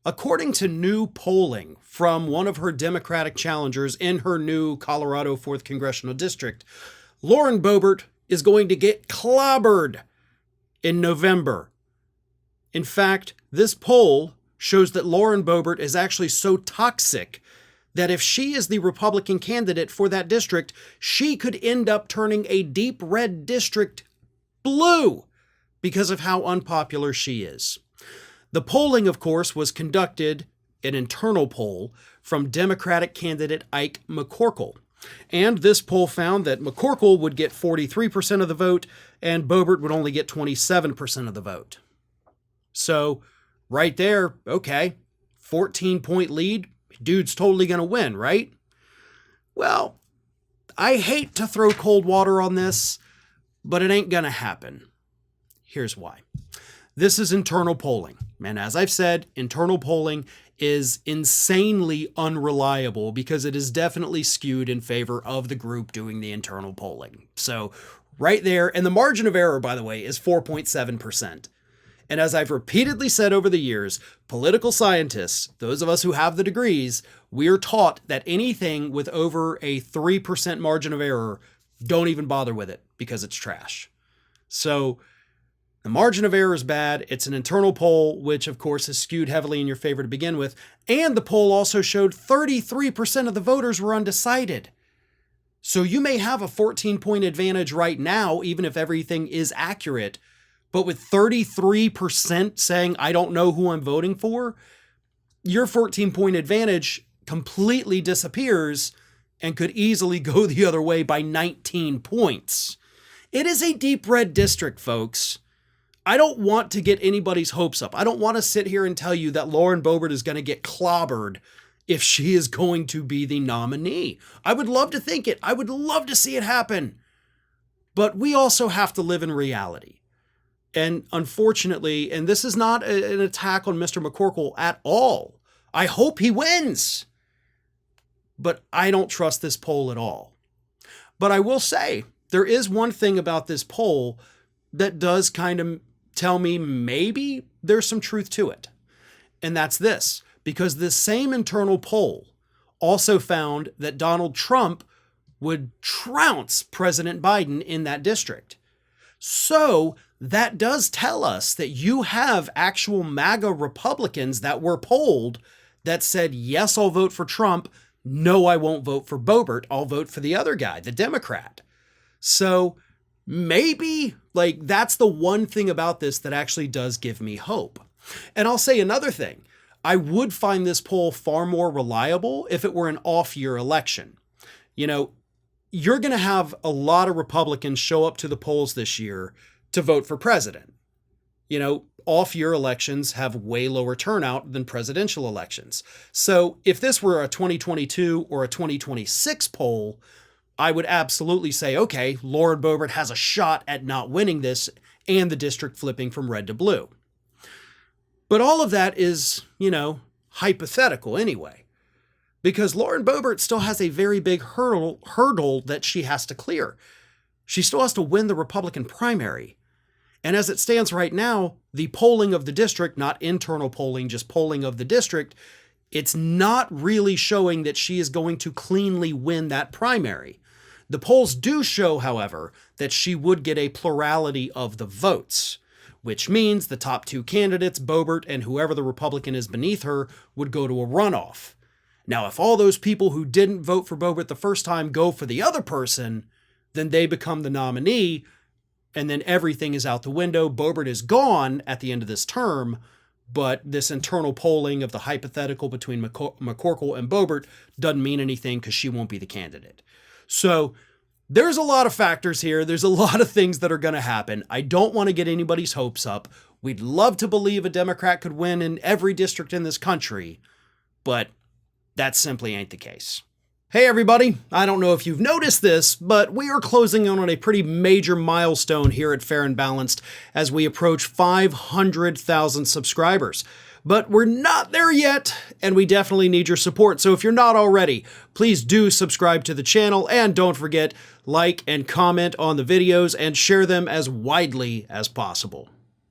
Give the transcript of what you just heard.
According to new polling from one of her Democratic challengers in her new Colorado 4th Congressional District, Lauren Boebert is going to get clobbered in November. In fact, this poll shows that Lauren Boebert is actually so toxic that if she is the Republican candidate for that district, she could end up turning a deep red district blue because of how unpopular she is. The polling, of course, was conducted, an internal poll, from Democratic candidate Ike McCorkle. And this poll found that McCorkle would get 43% of the vote and Boebert would only get 27% of the vote. So, right there, okay, 14-point lead, dude's totally going to win, right? Well, I hate to throw cold water on this, but it ain't going to happen. Here's why. This is internal polling. And as I've said, internal polling is insanely unreliable because it is definitely skewed in favor of the group doing the internal polling. So right there, and the margin of error, by the way, is 4.7%. And as I've repeatedly said over the years, political scientists, those of us who have the degrees, we are taught that anything with over a 3% margin of error, don't even bother with it because it's trash. So the margin of error is bad. It's an internal poll, which of course is skewed heavily in your favor to begin with. And the poll also showed 33% of the voters were undecided. So you may have a 14-point advantage right now, even if everything is accurate. But with 33% saying, I don't know who I'm voting for, your 14-point advantage completely disappears and could easily go the other way by 19 points. It is a deep red district, folks. I don't want to get anybody's hopes up. I don't want to sit here and tell you that Lauren Boebert is going to get clobbered if she is going to be the nominee. I would love to think it. I would love to see it happen. But we also have to live in reality. And unfortunately, and this is not an attack on Mr. McCorkle at all. I hope he wins. But I don't trust this poll at all. But I will say, there is one thing about this poll that does kind of tell me maybe there's some truth to it. And that's this, because this same internal poll also found that Donald Trump would trounce President Biden in that district. So that does tell us that you have actual MAGA Republicans that were polled that said, yes, I'll vote for Trump. No, I won't vote for Boebert. I'll vote for the other guy, the Democrat. So maybe that's the one thing about this that actually does give me hope. And I'll say another thing. I would find this poll far more reliable if it were an off-year election. You know, you're going to have a lot of Republicans show up to the polls this year to vote for president. You know, off-year elections have way lower turnout than presidential elections. So if this were a 2022 or a 2026 poll, I would absolutely say, okay, Lauren Boebert has a shot at not winning this and the district flipping from red to blue. But all of that is, hypothetical anyway, because Lauren Boebert still has a very big hurdle that she has to clear. She still has to win the Republican primary. And as it stands right now, the polling of the district, not internal polling, just polling of the district, it's not really showing that she is going to cleanly win that primary. The polls do show, however, that she would get a plurality of the votes, which means the top two candidates, Boebert and whoever the Republican is beneath her, would go to a runoff. Now, if all those people who didn't vote for Boebert the first time go for the other person, then they become the nominee, and then everything is out the window. Boebert is gone at the end of this term, but this internal polling of the hypothetical between McCorkle and Boebert doesn't mean anything because she won't be the candidate. So there's a lot of factors here. There's a lot of things that are going to happen. I don't want to get anybody's hopes up. We'd love to believe a Democrat could win in every district in this country, but that simply ain't the case. Hey everybody, I don't know if you've noticed this, but we are closing in on a pretty major milestone here at Fair and Balanced as we approach 500,000 subscribers. But we're not there yet, and we definitely need your support. So if you're not already, please do subscribe to the channel, and don't forget, like and comment on the videos and share them as widely as possible.